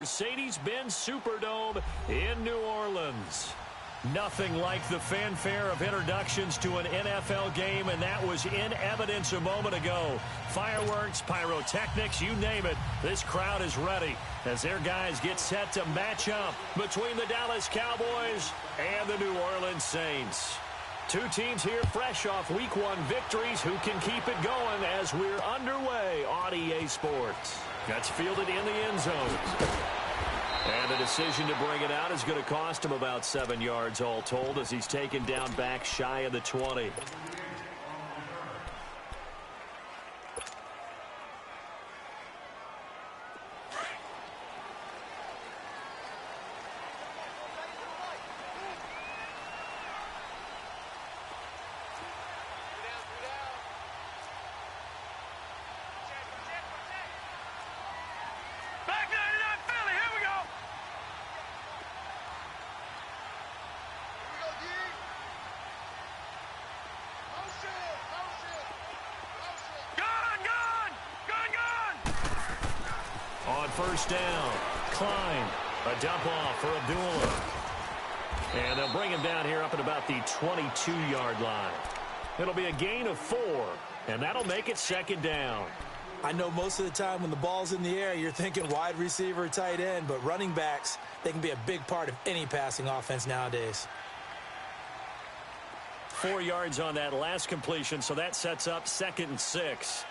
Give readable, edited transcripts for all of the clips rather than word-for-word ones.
Mercedes-Benz Superdome in New Orleans. Nothing like the fanfare of introductions to an NFL game, and that was in evidence a moment ago. Fireworks, pyrotechnics, you name it. This crowd is ready as their guys get set to match up between the Dallas Cowboys and the New Orleans Saints. Two teams here fresh off Week 1 victories who can keep it going as we're underway on EA Sports. That's fielded in the end zone. And the decision to bring it out is going to cost him about 7 yards all told as he's taken down back shy of the 20. First down, Klein, a dump off for Abdullah. And they'll bring him down here up at about the 22-yard line. It'll be a gain of 4, and that'll make it second down. I know most of the time when the ball's in the air, you're thinking wide receiver, tight end, but running backs, they can be a big part of any passing offense nowadays. 4 yards on that last completion, so that sets up 2nd and 6.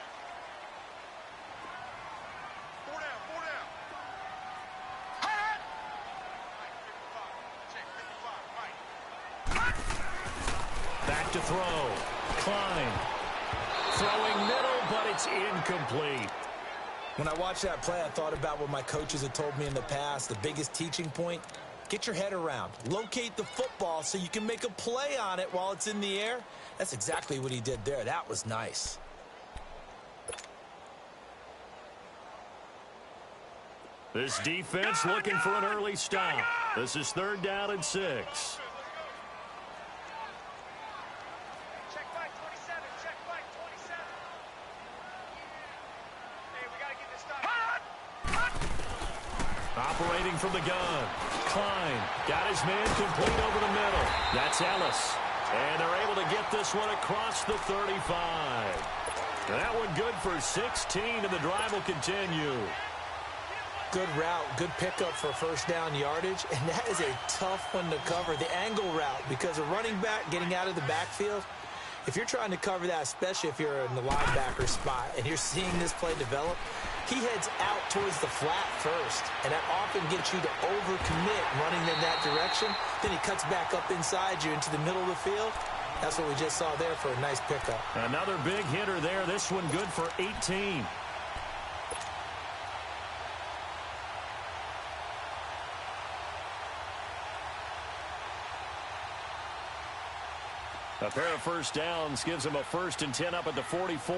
To throw. Klein. Throwing middle, but it's incomplete. When I watched that play, I thought about what my coaches had told me in the past. The biggest teaching point, get your head around. Locate the football so you can make a play on it while it's in the air. That's exactly what he did there. That was nice. This defense looking for an early stop. This is 3rd down and 6. Operating from the gun. Klein got his man complete over the middle. That's Ellis. And they're able to get this one across the 35. That one good for 16, and the drive will continue. Good route, good pickup for first down yardage, and that is a tough one to cover, the angle route, because a running back getting out of the backfield, if you're trying to cover that, especially if you're in the linebacker spot and you're seeing this play develop, he heads out towards the flat first, and that often gets you to overcommit running in that direction. Then he cuts back up inside you into the middle of the field. That's what we just saw there for a nice pickup. Another big hitter there. This one good for 18. A pair of first downs gives him a 1st and 10 up at the 44.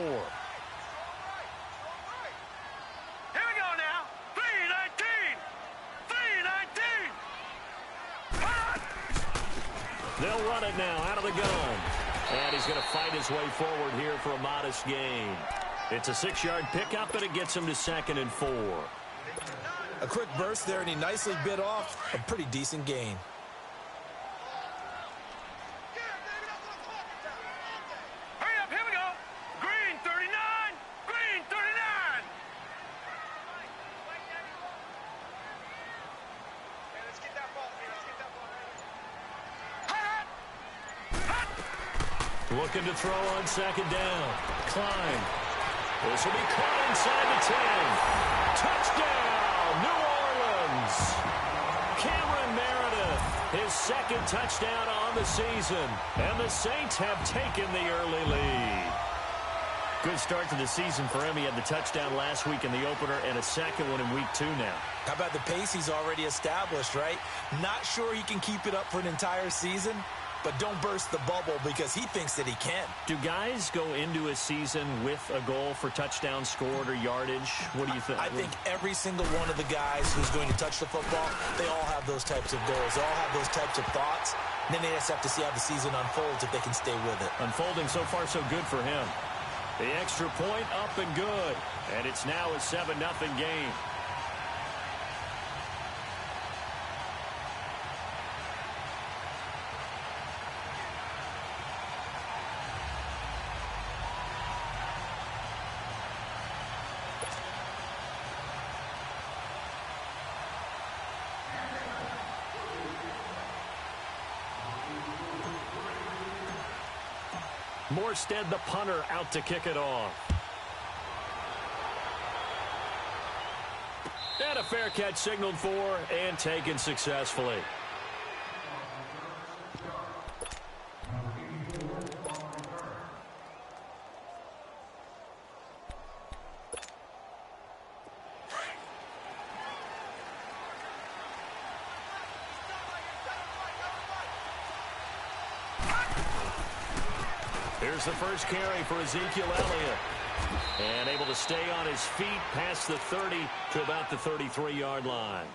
They'll run it now out of the gun. And he's going to fight his way forward here for a modest gain. It's a 6-yard pickup, and it gets him to 2nd and 4. A quick burst there, and he nicely bit off a pretty decent gain. Looking to throw on 2nd down. Klein. This will be caught inside the 10. Touchdown, New Orleans. Cameron Meredith, his 2nd touchdown on the season. And the Saints have taken the early lead. Good start to the season for him. He had the touchdown last week in the opener and a 2nd one in Week 2 now. How about the pace he's already established, right? Not sure he can keep it up for an entire season, but don't burst the bubble because he thinks that he can. Do guys go into a season with a goal for touchdown scored or yardage? What do you think? I think every single one of the guys who's going to touch the football, they all have those types of goals. They all have those types of thoughts. And then they just have to see how the season unfolds if they can stay with it. Unfolding so far so good for him. The extra point up and good. And it's now a 7-0 game. Morstead, the punter, out to kick it off. And a fair catch signaled for and taken successfully. Here's the first carry for Ezekiel Elliott. And able to stay on his feet past the 30 to about the 33-yard line.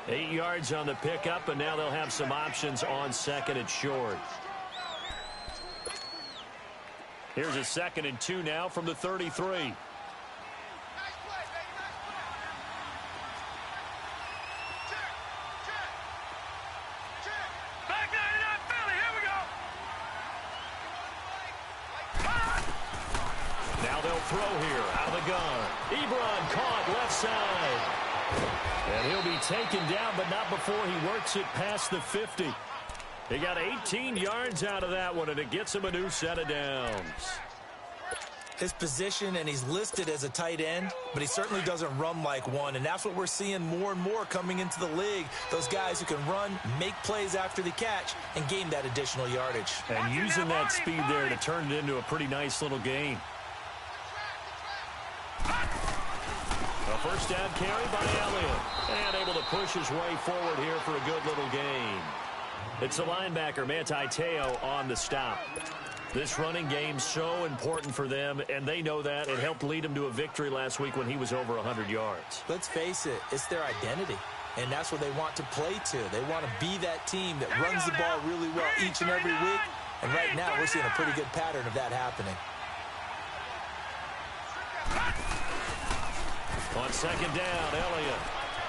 8 yards on the pickup, and now they'll have some options on second and short. Here's a 2nd and 2 now from the 33. Throw here out of the gun. Ebron caught left side. And he'll be taken down, but not before he works it past the 50. He got 18 yards out of that one, and it gets him a new set of downs. His position, and he's listed as a tight end, but he certainly doesn't run like one, and that's what we're seeing more and more coming into the league. Those guys who can run, make plays after the catch, and gain that additional yardage. And using that speed there to turn it into a pretty nice little gain. A first down carry by Elliott. And able to push his way forward here for a good little gain. It's the linebacker, Manti Te'o, on the stop. This running game's so important for them, and they know that. It helped lead them to a victory last week when he was over 100 yards. Let's face it, it's their identity. And that's what they want to play to. They want to be that team that runs the ball really well each and every week. And right now, we're seeing a pretty good pattern of that happening. On second down, Elliott.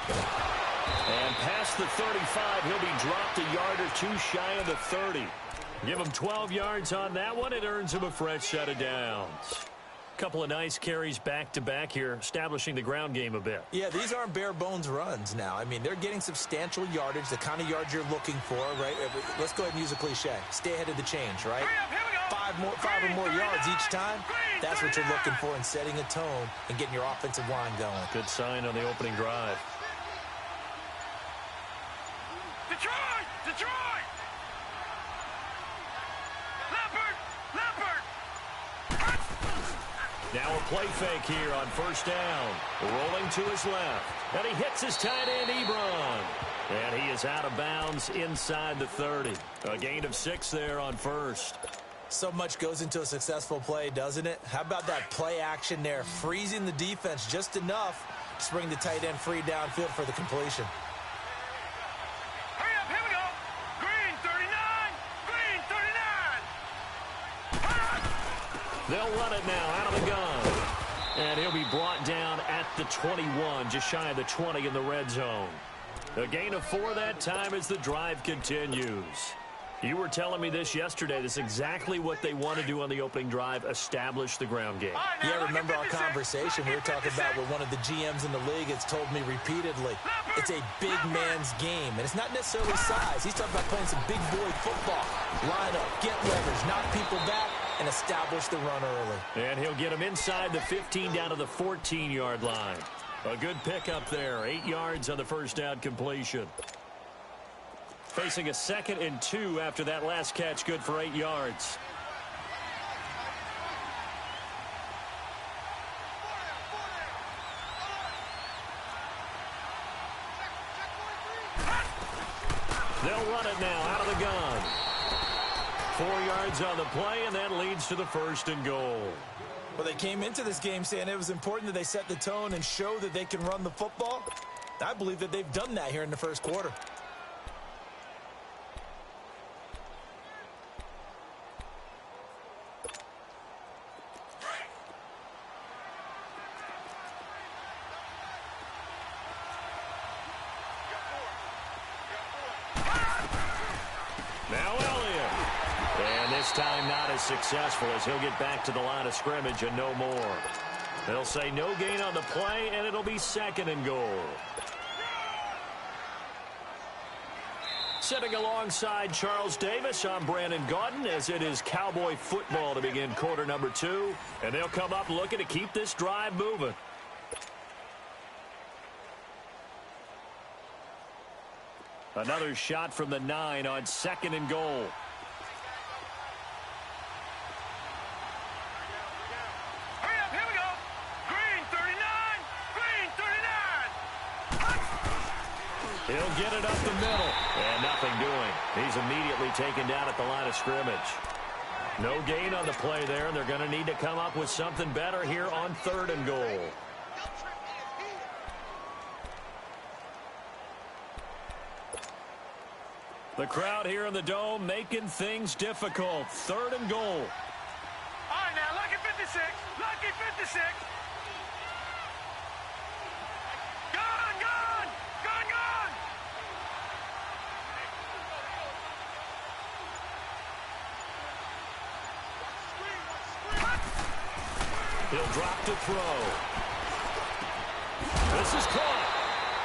And past the 35, he'll be dropped a yard or two shy of the 30. Give him 12 yards on that one. It earns him a fresh set of downs. Couple of nice carries back-to-back here, establishing the ground game a bit. Yeah, these aren't bare-bones runs now. I mean, they're getting substantial yardage, the kind of yards you're looking for, right? Let's go ahead and use a cliche. Stay ahead of the change, right? Five or more yards each time. That's what you're looking for in setting a tone and getting your offensive line going. Good sign on the opening drive. Detroit! Detroit! Leopard! Now a play fake here on first down. Rolling to his left. And he hits his tight end, Ebron. And he is out of bounds inside the 30. A gain of 6 there on first. So much goes into a successful play, doesn't it? How about that play action there, freezing the defense just enough to bring the tight end free downfield for the completion. Hurry up, here we go. Green 39. They'll run it now out of the gun. And he'll be brought down at the 21, just shy of the 20 in the red zone. A gain of 4 that time as the drive continues. You were telling me this yesterday. This is exactly what they want to do on the opening drive, establish the ground game. Yeah, remember our conversation we were talking about with one of the GMs in the league has told me repeatedly. It's a big man's game, and it's not necessarily size. He's talking about playing some big boy football. Line up, get leverage, knock people back, and establish the run early. And he'll get him inside the 15 down to the 14-yard line. A good pickup there, 8 yards on the first down completion. Facing a 2nd and 2 after that last catch, good for 8 yards. They'll run it now out of the gun. 4 yards on the play, and that leads to the 1st and goal. Well, they came into this game saying it was important that they set the tone and show that they can run the football. I believe that they've done that here in the first quarter. Now Elliott. And this time not as successful as he'll get back to the line of scrimmage and no more. They'll say no gain on the play, and it'll be 2nd and goal. Sitting alongside Charles Davis, I'm Brandon Gaudin, as it is Cowboy football to begin quarter number 2. And they'll come up looking to keep this drive moving. Another shot from the 9 on 2nd and goal. Hurry up, here we go. Green 39, green 39. He'll get it up the middle. And nothing doing. He's immediately taken down at the line of scrimmage. No gain on the play there, and they're going to need to come up with something better here on 3rd and goal. The crowd here in the Dome making things difficult. 3rd and goal. All right, now, lucky 56. Lucky 56. Gone, gone, gone, gone. He'll drop to throw. This is caught.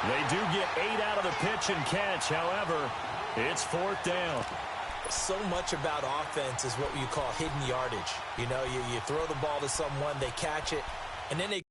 They do get 8 out of the pitch and catch. However, it's 4th down. So much about offense is what you call hidden yardage. You know, you throw the ball to someone, they catch it, and then they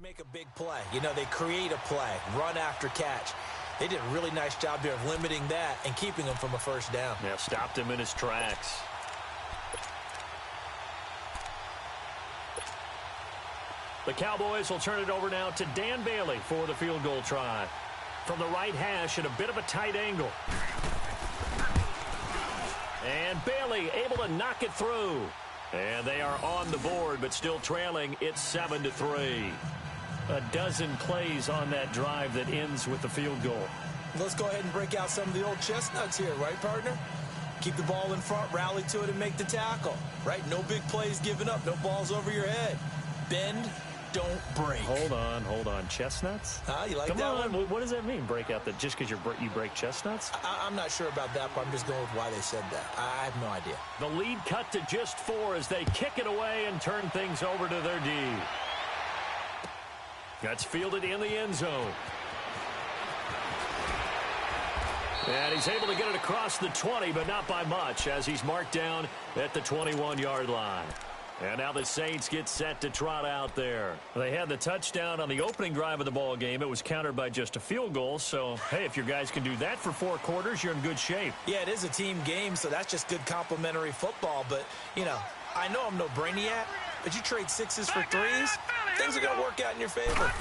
make a big play. You know, they create a play, run after catch. They did a really nice job there of limiting that and keeping him from a 1st down. Yeah, stopped him in his tracks. The Cowboys will turn it over now to Dan Bailey for the field goal try. From the right hash at a bit of a tight angle. And Bailey able to knock it through. And they are on the board, but still trailing. It's 7-3. A dozen plays on that drive that ends with the field goal. Let's go ahead and break out some of the old chestnuts here, right, partner? Keep the ball in front, rally to it, and make the tackle, right? No big plays given up, no balls over your head. Bend, don't break. Hold on. Chestnuts? You like Come that on. one? What does that mean, break out? That just because you break chestnuts? I'm not sure about that, but I'm just going with why they said that. I have no idea. The lead cut to just 4 as they kick it away and turn things over to their D. That's fielded in the end zone. And he's able to get it across the 20, but not by much, as he's marked down at the 21-yard line. And now the Saints get set to trot out there. They had the touchdown on the opening drive of the ball game. It was countered by just a field goal. So, hey, if your guys can do that for 4 quarters, you're in good shape. Yeah, it is a team game, so that's just good complimentary football. But, you know, I know I'm no brainiac, but you trade 6s for 3s, things are going to work out in your favor.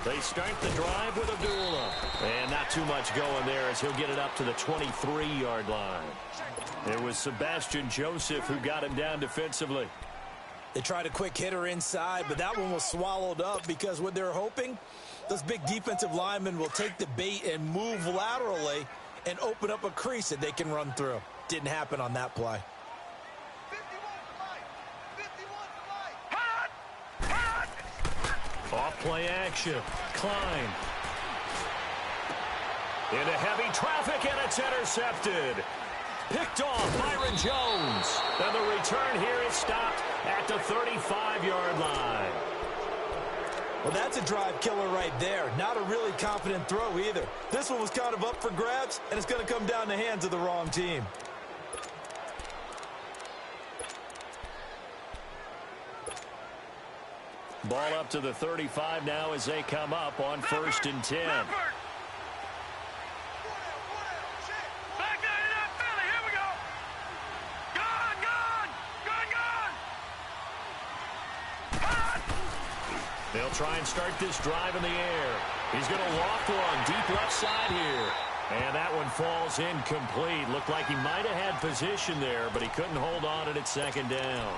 They start the drive with Abdullah. And not too much going there as he'll get it up to the 23-yard line. It was Sebastian Joseph who got him down defensively. They tried a quick hitter inside, but that one was swallowed up because what they're hoping, those big defensive linemen will take the bait and move laterally and open up a crease that they can run through. Didn't happen on that play. Off play action. Klein. Into heavy traffic, and it's intercepted. Picked off Byron Jones. And the return here is stopped at the 35-yard line. Well, that's a drive killer right there. Not a really confident throw either. This one was kind of up for grabs, and it's going to come down the hands of the wrong team. Ball up to the 35 now as they come up on 1st and 10. Back that up. try and start this drive in the air. He's going to walk one deep left side here. And that one falls incomplete. Looked like he might have had position there, but he couldn't hold on at second down.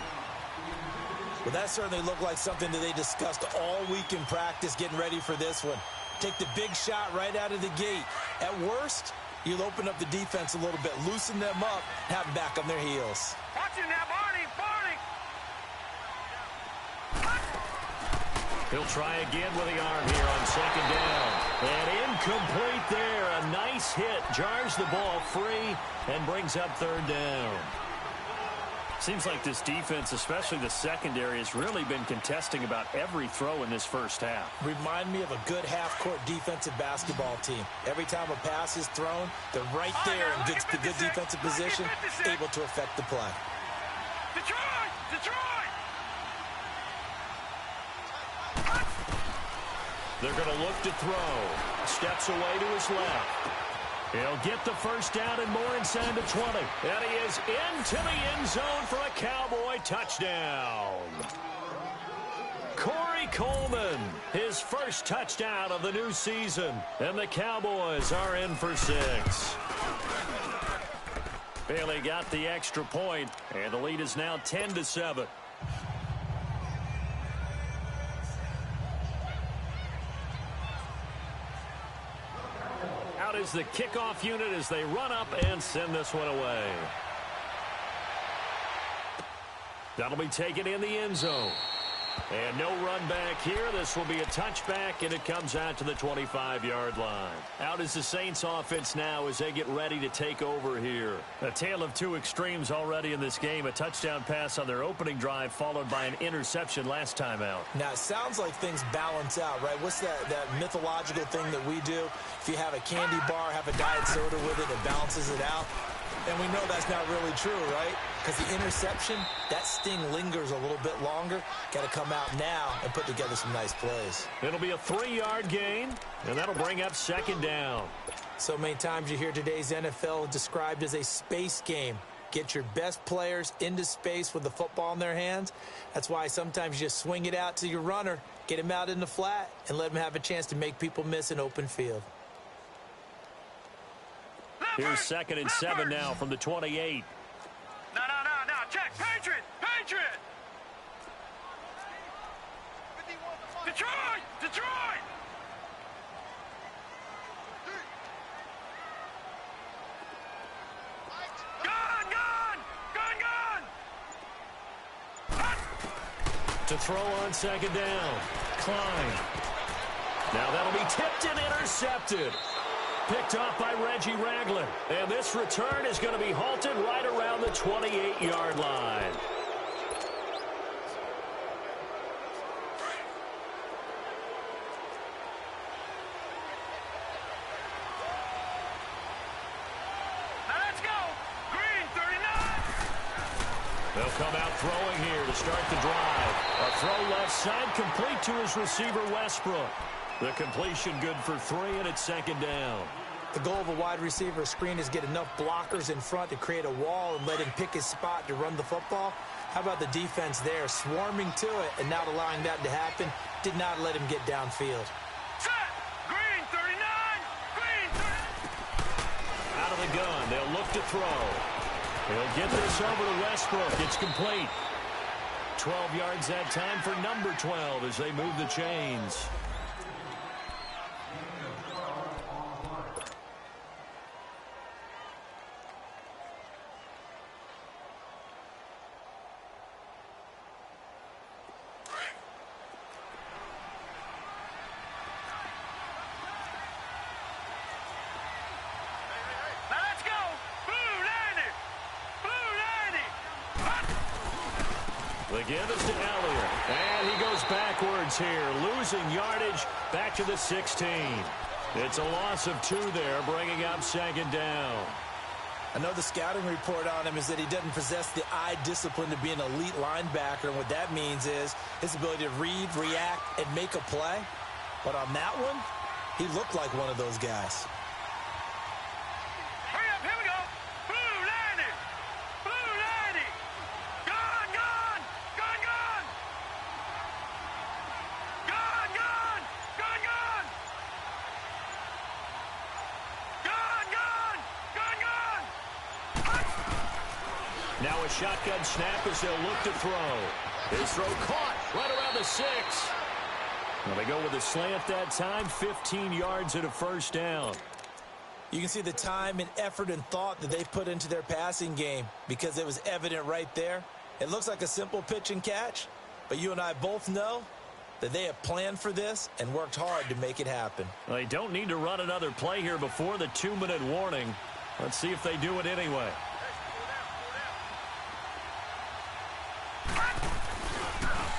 Well, that certainly looked like something that they discussed all week in practice getting ready for this one. Take the big shot right out of the gate. At worst, you'll open up the defense a little bit, loosen them up, have them back on their heels. Watch him now, Barney. He'll try again with the arm here on second down. And incomplete there. A nice hit. Jars the ball free and brings up third down. Seems like this defense, especially the secondary, has really been contesting about every throw in this first half. Remind me of a good half-court defensive basketball team. Every time a pass is thrown, they're right there and gets the good defensive position, able to affect the play. Detroit! They're going to look to throw. Steps away to his left. He'll get the first down and more inside the 20. And he is into the end zone for a Cowboy touchdown. Corey Coleman, his first touchdown of the new season. And the Cowboys are in for 6. Bailey got the extra point, and the lead is now 10-7. Out is the kickoff unit as they run up and send this one away. That'll be taken in the end zone. And no run back here. This will be a touchback, and it comes out to the 25-yard line. Out is the Saints offense now as they get ready to take over here. A tale of two extremes already in this game. A touchdown pass on their opening drive followed by an interception last time out. Now, it sounds like things balance out, right? What's that mythological thing that we do? If you have a candy bar, have a diet soda with it, it balances it out. And we know that's not really true, right? Because the interception, that sting lingers a little bit longer. Got to come out now and put together some nice plays. It'll be a 3-yard gain, and that'll bring up second down. So many times you hear today's NFL described as a space game. Get your best players into space with the football in their hands. That's why sometimes you just swing it out to your runner, get him out in the flat, and let him have a chance to make people miss an open field. Here's 2nd and 7 now from the 28. No. Check. Patriot. Detroit. Gun. To throw on second down. Klein. Now that'll be tipped and intercepted. Picked off by Reggie Ragland. And this return is going to be halted right around the 28-yard line. Now let's go. Green 39. They'll come out throwing here to start the drive. A throw left side complete to his receiver Westbrook. The completion good for 3, and it's second down. The goal of a wide receiver screen is get enough blockers in front to create a wall and let him pick his spot to run the football. How about the defense there, swarming to it and not allowing that to happen? Did not let him get downfield. Set. Green 39. Out of the gun, they'll look to throw. He'll get this over to Westbrook. It's complete. 12 yards that time for number 12 as they move the chains. The give is to Elliott. And he goes backwards here, losing yardage back to the 16. It's a loss of 2 there, bringing up second down. I know the scouting report on him is that he doesn't possess the eye discipline to be an elite linebacker. And what that means is his ability to read, react, and make a play. But on that one, he looked like one of those guys. Hurry up, here we go. Blue 90. Blue 90. Gun. Now a shotgun snap as they'll look to throw. His throw caught right around the 6. Well, they go with a slant that time, 15 yards and a first down. You can see the time and effort and thought that they put into their passing game because it was evident right there. It looks like a simple pitch and catch, but you and I both know that they have planned for this and worked hard to make it happen. Well, they don't need to run another play here before the 2-minute warning. Let's see if they do it anyway.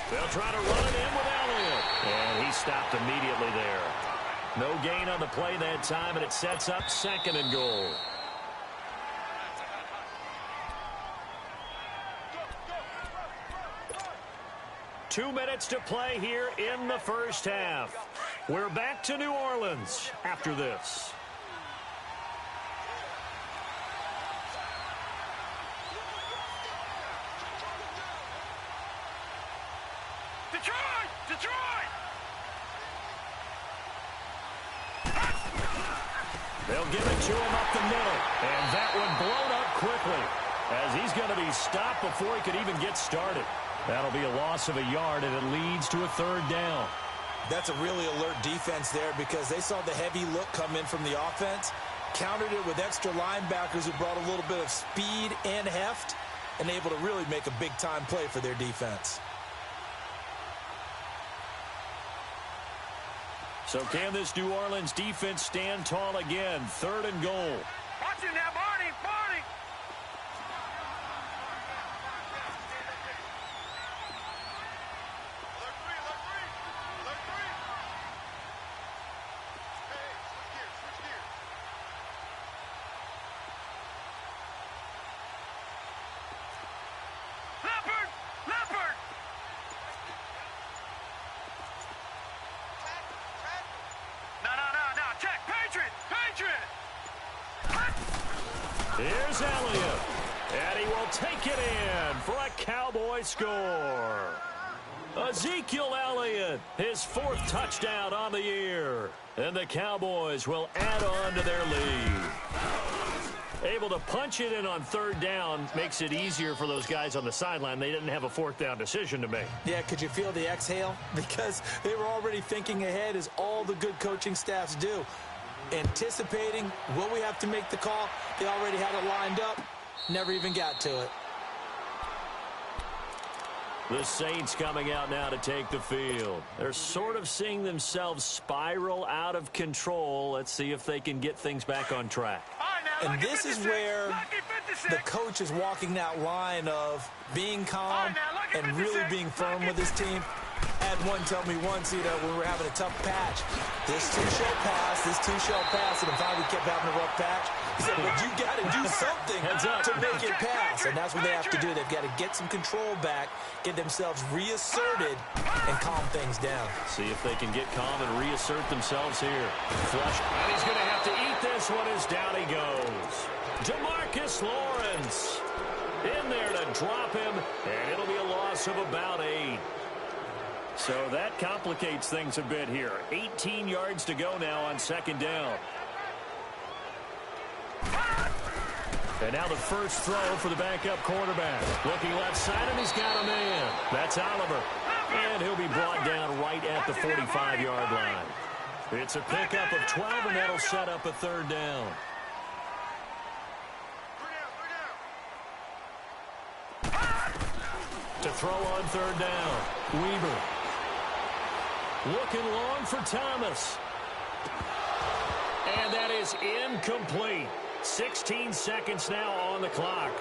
They'll try to run it in with Elliott. And he stopped immediately there. No gain on the play that time, and it sets up 2nd and goal. Two minutes to play here in the first half. We're back to New Orleans after this. Detroit! Detroit! They'll give it to him up the middle. And that one blown up quickly as he's going to be stopped before he could even get started. That'll be a loss of a yard, and it leads to a 3rd down. That's a really alert defense there because they saw the heavy look come in from the offense, countered it with extra linebackers who brought a little bit of speed and heft, and able to really make a big-time play for their defense. So can this New Orleans defense stand tall again? 3rd and goal. Watch him now, Barney! Barney! Leopard! Leopard! No. Check! Patriot! Patriot! Here's Elliott. And he will take it in for a Cowboy score. Ezekiel Elliott, his 4th touchdown on the year. And the Cowboys will add on to their lead. Able to punch it in on 3rd down makes it easier for those guys on the sideline. They didn't have a 4th down decision to make. Yeah, could you feel the exhale? Because they were already thinking ahead, as all the good coaching staffs do. Anticipating, will we have to make the call? They already had it lined up. Never even got to it. The Saints coming out now to take the field. They're sort of seeing themselves spiral out of control. Let's see if they can get things back on track. And this is where the coach is walking that line of being calm and really being firm with his team. Had one tell me once, when we were having a tough patch, this too shall pass, and finally we kept having a rough patch. He said, but you got to do something to make it pass, and that's what they have to do. They've got to get some control back, get themselves reasserted, and calm things down. See if they can get calm and reassert themselves here. Flush, and he's going to have to eat this one as down he goes. DeMarcus Lawrence in there to drop him, and it'll be a loss of about 8. So that complicates things a bit here. 18 yards to go now on 2nd down. And now the first throw for the backup quarterback. Looking left side, and he's got a man. That's Oliver. And he'll be brought down right at the 45-yard line. It's a pickup of 12, and that'll set up a 3rd down. To throw on 3rd down, Weaver. Looking long for Thomas. And that is incomplete. 16 seconds now on the clock.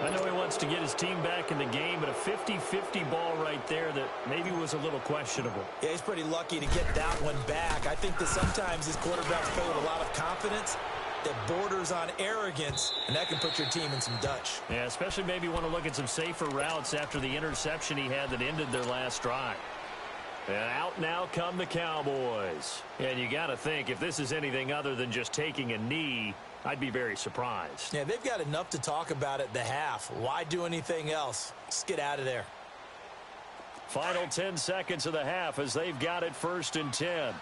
I know he wants to get his team back in the game, but a 50-50 ball right there that maybe was a little questionable. Yeah, he's pretty lucky to get that one back. I think that sometimes his quarterbacks play with a lot of confidence that borders on arrogance, and that can put your team in some Dutch. Yeah, especially maybe want to look at some safer routes after the interception he had that ended their last drive. And out now come the Cowboys. And you got to think, if this is anything other than just taking a knee, I'd be very surprised. Yeah, they've got enough to talk about at the half. Why do anything else? Just get out of there. Final 10 seconds of the half as they've got it 1st and 10.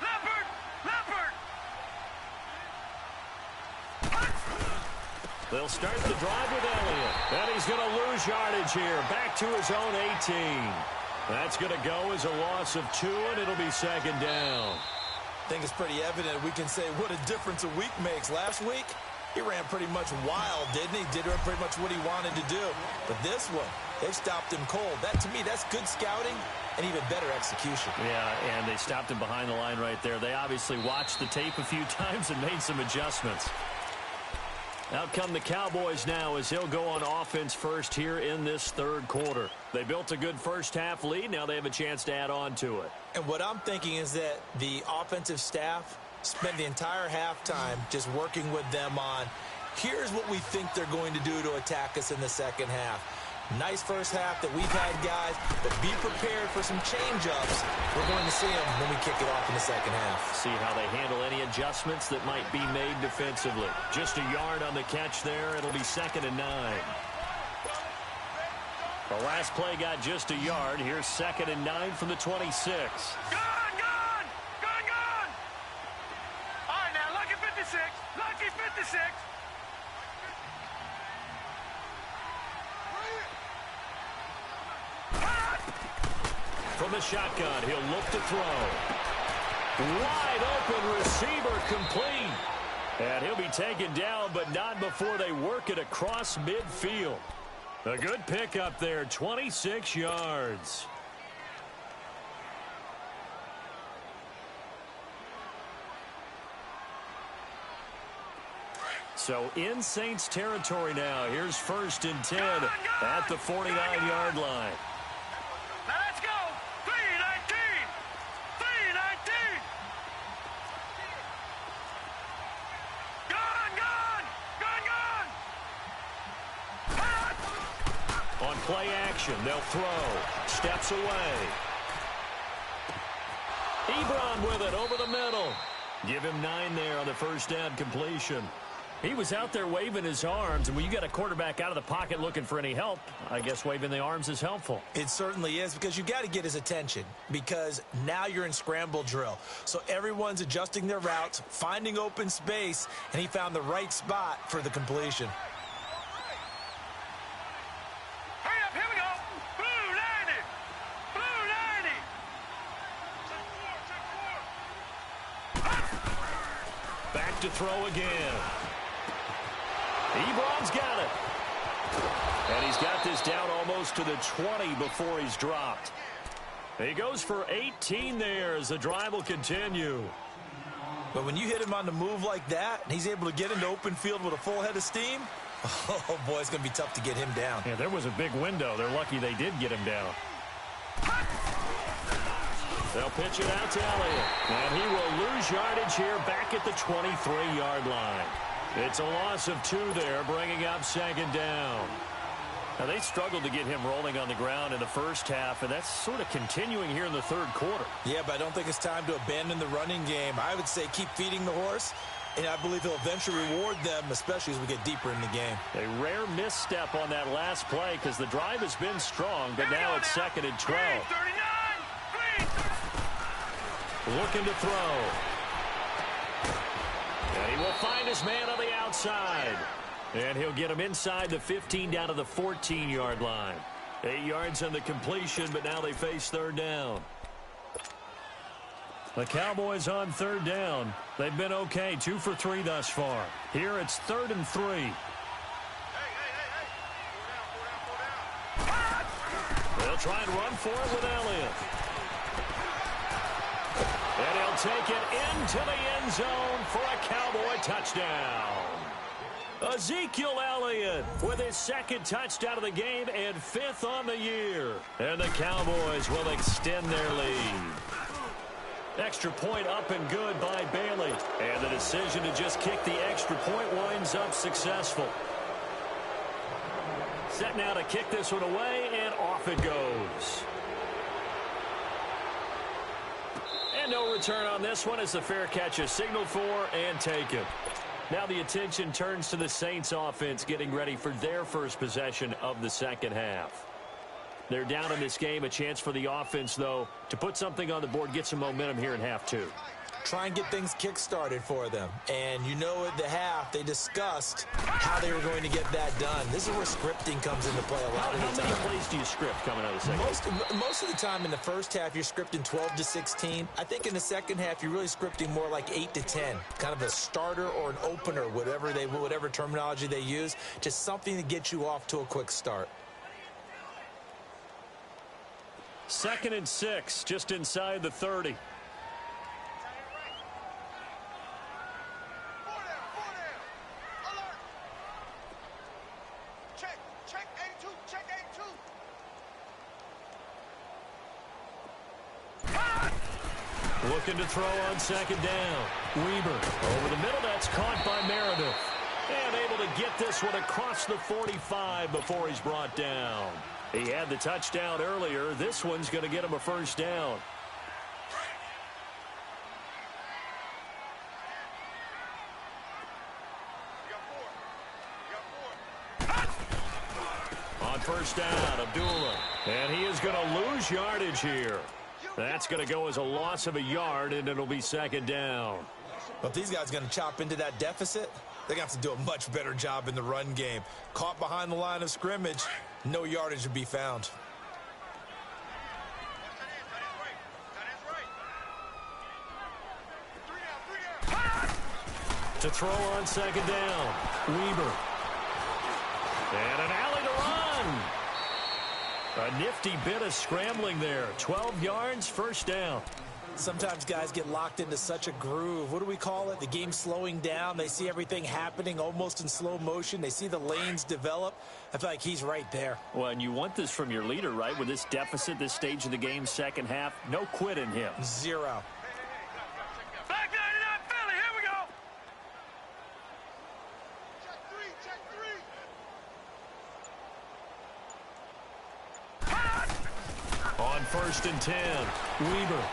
Leopard! Leopard! They'll start the drive with Elliott. And he's going to lose yardage here. Back to his own 18. That's going to go as a loss of 2, and it'll be second down. I think it's pretty evident we can say what a difference a week makes. Last week, he ran pretty much wild, didn't he? Did pretty much what he wanted to do. But this one, they stopped him cold. That, to me, that's good scouting and even better execution. Yeah, and they stopped him behind the line right there. They obviously watched the tape a few times and made some adjustments. Out come the Cowboys now as he'll go on offense first here in this third quarter. They built a good first-half lead. Now they have a chance to add on to it. And what I'm thinking is that the offensive staff spent the entire halftime just working with them on, here's what we think they're going to do to attack us in the second half. Nice first half that we've had, guys, but be prepared for some change-ups. We're going to see them when we kick it off in the second half. See how they handle any adjustments that might be made defensively. Just a yard on the catch there. It'll be 2nd and 9. The last play got just a yard. Here's 2nd and 9 from the 26. Gone, gone! Gone, gone! All right, now, lucky 56. Lucky 56. From the shotgun, he'll look to throw. Wide open receiver complete. And he'll be taken down, but not before they work it across midfield. A good pickup there, 26 yards. So in Saints territory now. Here's 1st and 10 at the 49-yard line. Now let's go. 3-19. 3-19. Gone, gone. Gone, gone. On play action, they'll throw. Steps away. Ebron with it over the middle. Give him 9 there on the first down completion. He was out there waving his arms, and when you got a quarterback out of the pocket looking for any help, I guess waving the arms is helpful. It certainly is, because you got to get his attention, because now you're in scramble drill. So everyone's adjusting their routes, finding open space, and he found the right spot for the completion. Hurry up, here we go. Blue 90. Blue 90. Back to throw again. Ebron's got it. And he's got this down almost to the 20 before he's dropped. He goes for 18 there as the drive will continue. But when you hit him on the move like that, and he's able to get into open field with a full head of steam, oh, boy, it's going to be tough to get him down. Yeah, there was a big window. They're lucky they did get him down. They'll pitch it out to Elliott. And he will lose yardage here back at the 23-yard line. It's a loss of 2 there, bringing up 2nd down. Now, they struggled to get him rolling on the ground in the first half, and that's sort of continuing here in the third quarter. Yeah, but I don't think it's time to abandon the running game. I would say keep feeding the horse, and I believe he'll eventually reward them, especially as we get deeper in the game. A rare misstep on that last play because the drive has been strong, but now it's 2nd and 12. 39. Looking to throw. And he will find his man on the outside. And he'll get him inside the 15 down to the 14-yard line. 8 yards on the completion, but now they face 3rd down. The Cowboys on 3rd down. They've been okay, 2 for 3 thus far. Here it's 3rd and 3. They'll try and run for it with Elliott. And he'll take it into the end zone for a Cowboy touchdown. Ezekiel Elliott with his 2nd touchdown of the game and 5th on the year. And the Cowboys will extend their lead. Extra point up and good by Bailey. And the decision to just kick the extra point winds up successful. Set now to kick this one away, and off it goes. And no return on this one as the fair catch is signaled for and taken. Now the attention turns to the Saints offense getting ready for their first possession of the second half. They're down in this game. A chance for the offense, though, to put something on the board, get some momentum here in half 2. try and get things kick-started for them. And you know at the half, they discussed how they were going to get that done. This is where scripting comes into play a lot of the time. How many plays do you script coming out of the second? Most of the time in the first half, you're scripting 12 to 16. I think in the second half, you're really scripting more like 8 to 10. Kind of a starter or an opener, whatever terminology they use. Just something to get you off to a quick start. 2nd and 6, just inside the 30. Looking to throw on 2nd down. Weber over the middle. That's caught by Meredith. And able to get this one across the 45 before he's brought down. He had the touchdown earlier. This one's going to get him a first down. On first down, Abdullah. And he is going to lose yardage here. That's going to go as a loss of a yard, and it'll be 2nd down. Well, if these guys are going to chop into that deficit, they're going to have to do a much better job in the run game. Caught behind the line of scrimmage, no yardage to be found. To throw on 2nd down, Weber. And an alley to run. A nifty bit of scrambling there. 12 yards, first down. Sometimes guys get locked into such a groove. What do we call it? The game slowing down. They see everything happening almost in slow motion. They see the lanes develop. I feel like he's right there. Well, and you want this from your leader, right? With this deficit, this stage of the game, second half, no quit in him. Zero. Back 99 Philly, here we go. Check 3. On 1st and 10, Weber.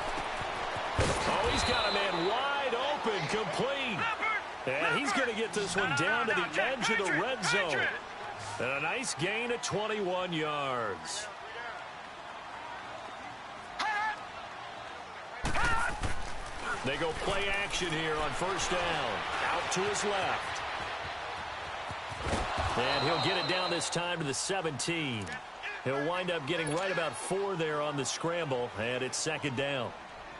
Oh, he's got a man wide open, complete. And he's going to get this one down to the edge of the red zone. And a nice gain of 21 yards. They go play action here on first down. Out to his left. And he'll get it down this time to the 17. He'll wind up getting right about 4 there on the scramble, and it's 2nd down.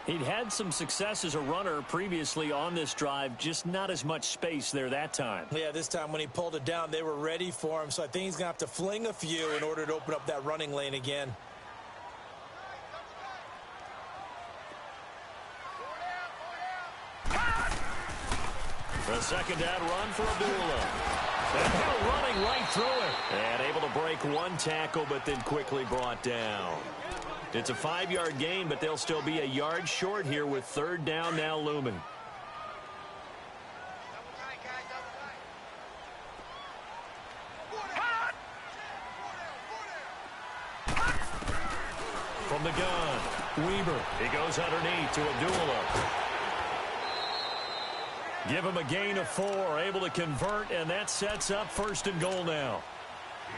He'd had some success as a runner previously on this drive, just not as much space there that time. Yeah, this time when he pulled it down, they were ready for him, so I think he's going to have to fling a few in order to open up that running lane again. The 2nd down run for Abdullah. And Hill running right through it. And able to break one tackle, but then quickly brought down. It's a 5-yard gain, but they'll still be a yard short here with 3rd down now looming. From the gun, Weber. He goes underneath to Abdullah. Give him a gain of 4, able to convert, and that sets up 1st and goal now.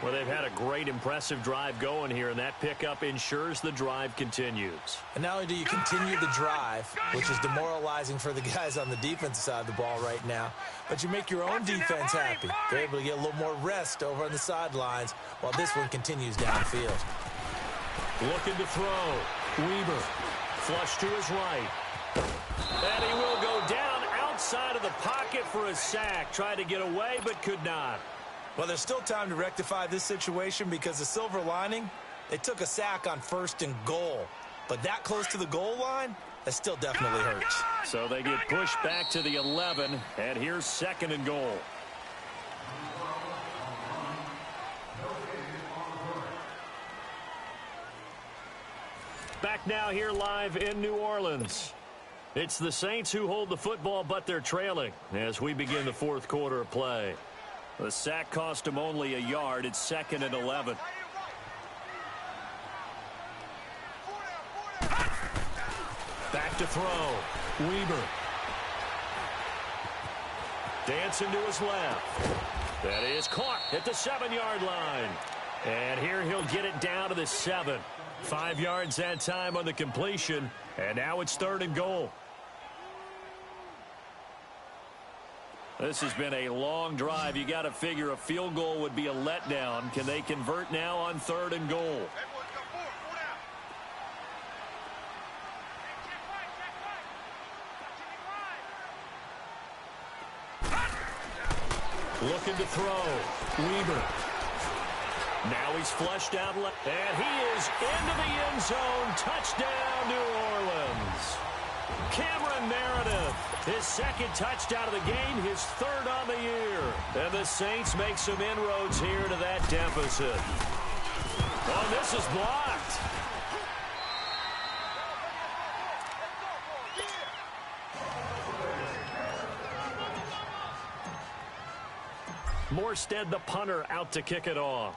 Well, they've had a great, impressive drive going here, and that pickup ensures the drive continues. And not only do you continue the drive, which is demoralizing for the guys on the defensive side of the ball right now, but you make your own defense happy. They're able to get a little more rest over on the sidelines while this one continues downfield. Looking to throw. Weber. Flush to his right. And he will go down outside of the pocket for a sack. Tried to get away, but could not. Well, there's still time to rectify this situation because the silver lining, they took a sack on 1st and goal. But that close to the goal line, that still definitely hurts. So they get pushed back to the 11, and here's 2nd and goal. Back now here live in New Orleans. It's the Saints who hold the football, but they're trailing as we begin the 4th quarter of play. The sack cost him only a yard. It's 2nd and 11. Back to throw. Weber. Dancing to his left. That is caught at the 7-yard line. And here he'll get it down to the 7. 5 yards that time on the completion. And now it's 3rd and goal. This has been a long drive. You got to figure a field goal would be a letdown. Can they convert now on 3rd and goal? Looking to throw. Weaver. Now he's flushed out left. And he is into the end zone. Touchdown, New Orleans. Cameron Meredith, his 2nd touchdown of the game, his 3rd on the year. And the Saints make some inroads here to that deficit. Oh, this is blocked. Morstead, the punter, out to kick it off.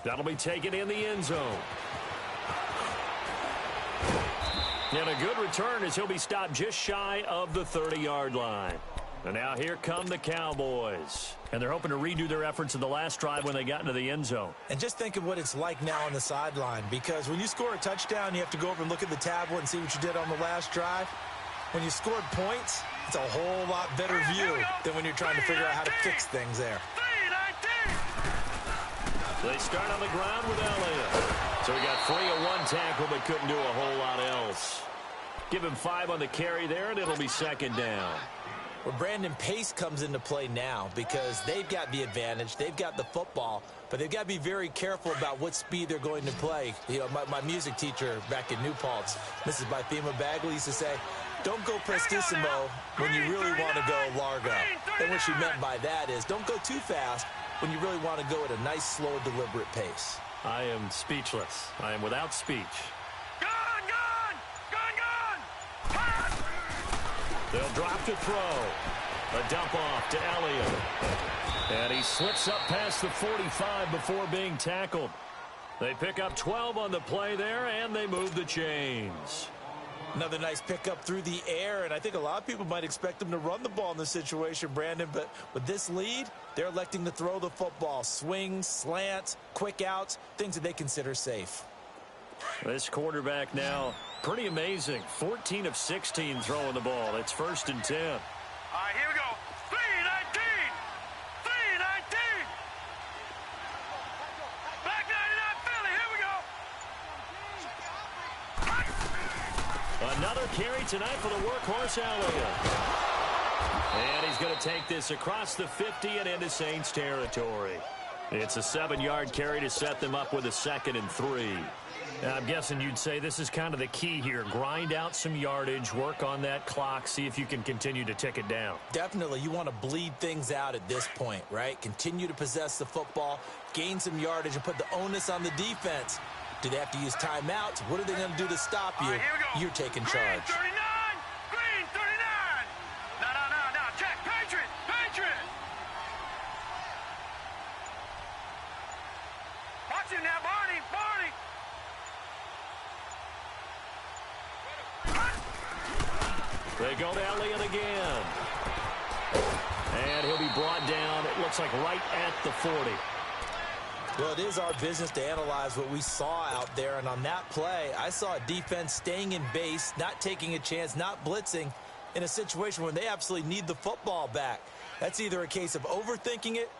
That'll be taken in the end zone. And a good return as he'll be stopped just shy of the 30-yard line. And now here come the Cowboys. And they're hoping to redo their efforts in the last drive when they got into the end zone. And just think of what it's like now on the sideline, because when you score a touchdown, you have to go over and look at the tablet and see what you did on the last drive. When you scored points, it's a whole lot better view than when you're trying to figure out how to fix things there. They start on the ground with Elliott. So he got free of 1 tackle but couldn't do a whole lot else. Give him 5 on the carry there, and it'll be 2nd down. Well, Brandon, pace comes into play now because they've got the advantage. They've got the football, but they've got to be very careful about what speed they're going to play. You know, my music teacher back in New Paltz, Mrs. Bythema Bagley, used to say, don't go prestissimo when you really want to go largo. And what she meant by that is don't go too fast when you really want to go at a nice, slow, deliberate pace. I am speechless. I am without speech. They'll drop to throw. A dump off to Elliott. And he slips up past the 45 before being tackled. They pick up 12 on the play there, and they move the chains. Another nice pickup through the air, and I think a lot of people might expect them to run the ball in this situation, Brandon, but with this lead, they're electing to throw the football. Swings, slants, quick outs, things that they consider safe. This quarterback now, pretty amazing. 14 of 16 throwing the ball. It's 1st and 10. All right, here we go. 3-19. 3-19. Back 99 Philly. Here we go. Another carry tonight for the workhorse Elliott. And he's going to take this across the 50 and into Saints territory. It's a 7-yard carry to set them up with a 2nd and 3. I'm guessing you'd say this is kind of the key here. Grind out some yardage, work on that clock, see if you can continue to tick it down. Definitely. You want to bleed things out at this point, right? Continue to possess the football, gain some yardage, and put the onus on the defense. Do they have to use timeouts? What are they going to do to stop you? Right, you're taking charge. Green 39. Green 39. No. Check. Patriot. Watch him now, Barney. They go to Elliott again. And he'll be brought down, it looks like right at the 40. Well, it is our business to analyze what we saw out there, and on that play, I saw a defense staying in base, not taking a chance, not blitzing, in a situation where they absolutely need the football back. That's either a case of overthinking it.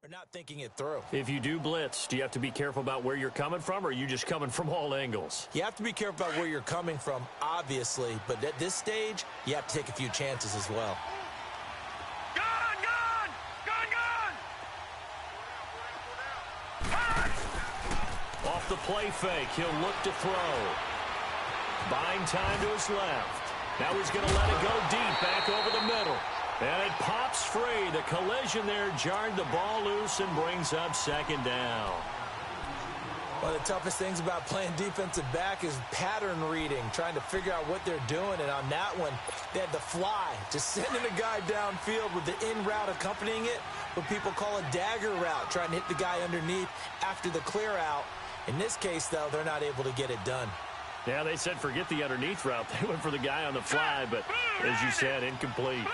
Or not thinking it through. If you do blitz, do you have to be careful about where you're coming from, or are you just coming from all angles? You have to be careful about where you're coming from, obviously, but at this stage, you have to take a few chances as well. Gun! Off the play fake, he'll look to throw. Buying time to his left. Now he's going to let it go deep, back over the middle. And it pops free. The collision there jarred the ball loose and brings up 2nd down. One of the toughest things about playing defensive back is pattern reading, trying to figure out what they're doing. And on that one, they had the fly, just sending a guy downfield with the in route accompanying it, what people call a dagger route, trying to hit the guy underneath after the clear out. In this case, though, they're not able to get it done. Yeah, they said forget the underneath route. They went for the guy on the fly, but as you said, incomplete.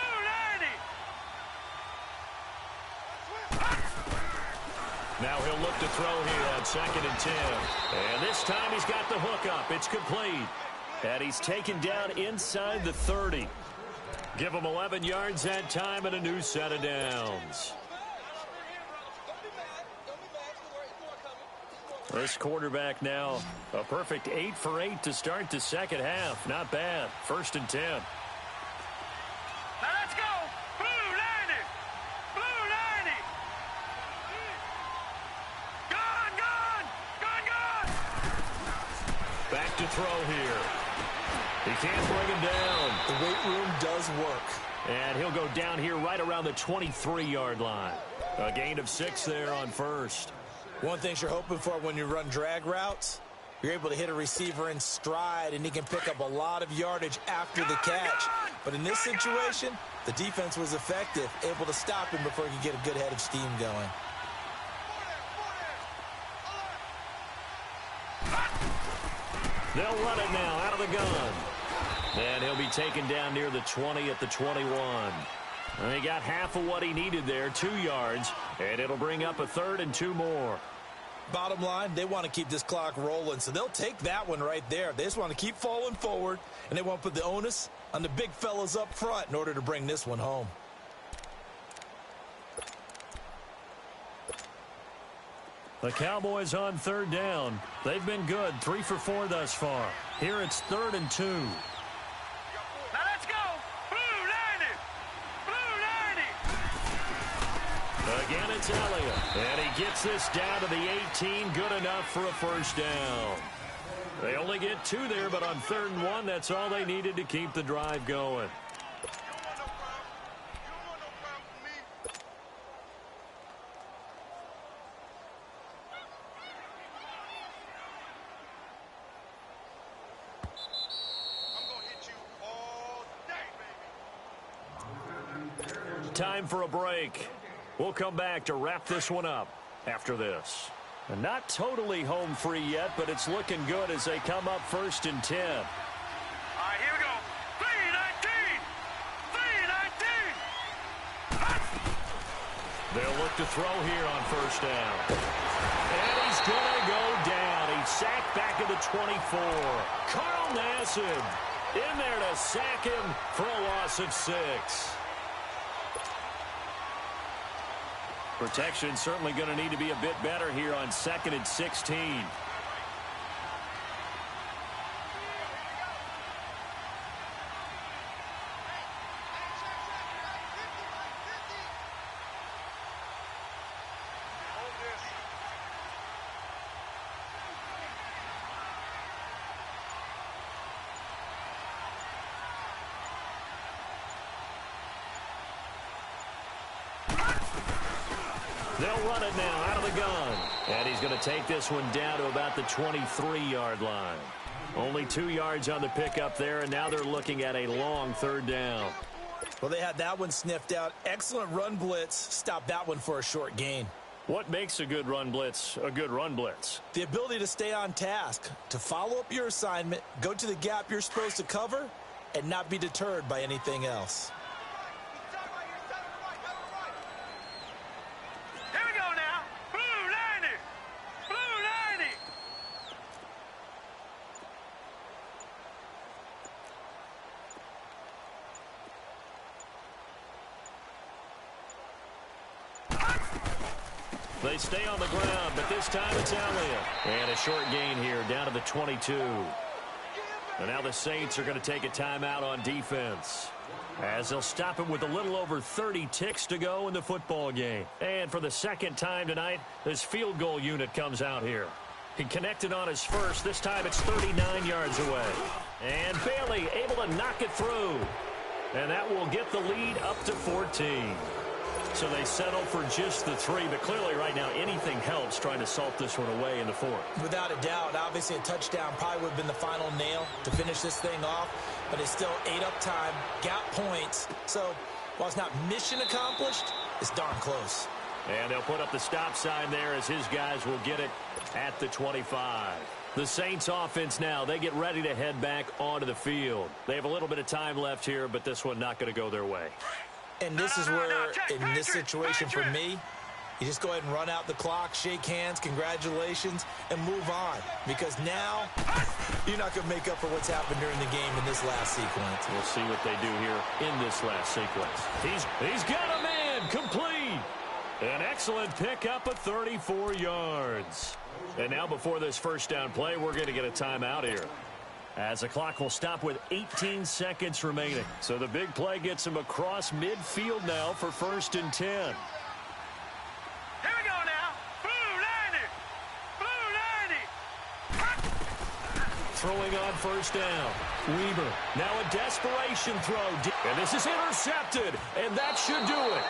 Now he'll look to throw here on 2nd and 10. And this time he's got the hook up. It's complete. And he's taken down inside the 30. Give him 11 yards that time and a new set of downs. This quarterback now a perfect 8 for 8 to start the second half. Not bad. 1st and 10. Now let's go. Blue 90. Blue 90. Gone. Back to throw here. He can't bring him down. The weight room does work. And he'll go down here right around the 23-yard line. A gain of 6 there on 1st. One thing you're hoping for when you run drag routes, you're able to hit a receiver in stride, and he can pick up a lot of yardage after the catch. But in this situation, the defense was effective, able to stop him before he could get a good head of steam going. They'll run it now out of the gun. And he'll be taken down near the 20 at the 21. And he got half of what he needed there, 2 yards, and it'll bring up a 3rd and 2 more. Bottom line, they want to keep this clock rolling, so they'll take that one right there. They just want to keep falling forward, and they want to put the onus on the big fellas up front in order to bring this one home. The Cowboys on 3rd down. They've been good, 3 for 4 thus far. Here it's 3rd and 2. Now let's go. Blue 90. Again, it's Elliott. And he gets this down to the 18. Good enough for a 1st down. They only get 2 there, but on 3rd and 1, that's all they needed to keep the drive going. Time for a break. We'll come back to wrap this one up after this. And not totally home free yet, but it's looking good as they come up 1st and 10. All right, here we go. 3-19. 3-19. They'll look to throw here on 1st down. And he's going to go down. He's sacked back at the 24. Carl Nassib in there to sack him for a loss of 6. Protection certainly going to need to be a bit better here on 2nd and 16. They'll run it now out of the gun. And he's going to take this one down to about the 23-yard line. Only 2 yards on the pickup there, and now they're looking at a long 3rd down. Well, they had that one sniffed out. Excellent run blitz. Stopped that one for a short gain. What makes a good run blitz a good run blitz? The ability to stay on task, to follow up your assignment, go to the gap you're supposed to cover, and not be deterred by anything else. They stay on the ground, but this time it's Elliott. And a short gain here down to the 22. And now the Saints are going to take a timeout on defense, as they'll stop it with a little over 30 ticks to go in the football game. And for the 2nd time tonight, this field goal unit comes out here. He connected on his first. This time it's 39 yards away. And Bailey able to knock it through. And that will get the lead up to 14. So they settle for just the 3, but clearly right now anything helps trying to salt this one away in the 4th. Without a doubt, obviously a touchdown probably would have been the final nail to finish this thing off, but it's still ate up time, got points. So while it's not mission accomplished, it's darn close. And they'll put up the stop sign there as his guys will get it at the 25. The Saints offense now, they get ready to head back onto the field. They have a little bit of time left here, but this one not going to go their way. And this is where, in this situation for me, you just go ahead and run out the clock, shake hands, congratulations, and move on. Because now, you're not going to make up for what's happened during the game in this last sequence. We'll see what they do here in this last sequence. He's got a man complete. An excellent pickup of 34 yards. And now before this first down play, we're going to get a timeout here, as the clock will stop with 18 seconds remaining. So the big play gets him across midfield now for 1st and 10. Here we go now. Blue 90. Throwing on 1st down. Weber. Now a desperation throw. And this is intercepted. And that should do it.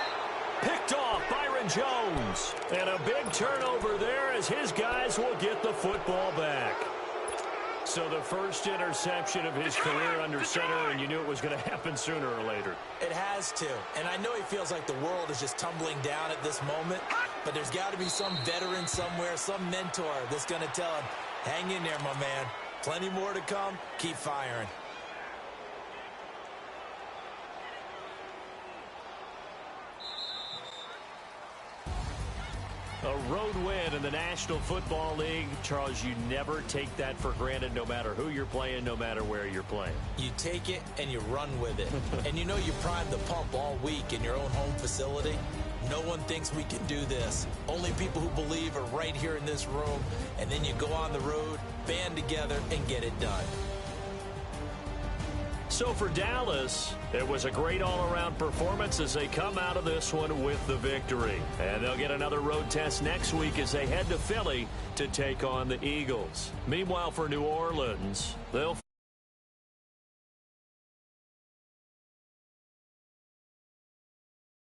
Picked off Byron Jones. And a big turnover there as his guys will get the football back. So the first interception of his career under center, and you knew it was going to happen sooner or later. It has to. And I know he feels like the world is just tumbling down at this moment, but there's got to be some veteran somewhere, some mentor that's going to tell him, hang in there, my man. Plenty more to come. Keep firing. A road win in the National Football League. Charles, you never take that for granted no matter who you're playing, no matter where you're playing. You take it and you run with it. And you know you primed the pump all week in your own home facility. No one thinks we can do this. Only people who believe are right here in this room. And then you go on the road, band together, and get it done. So for Dallas, it was a great all-around performance as they come out of this one with the victory. And they'll get another road test next week as they head to Philly to take on the Eagles. Meanwhile, for New Orleans, they'll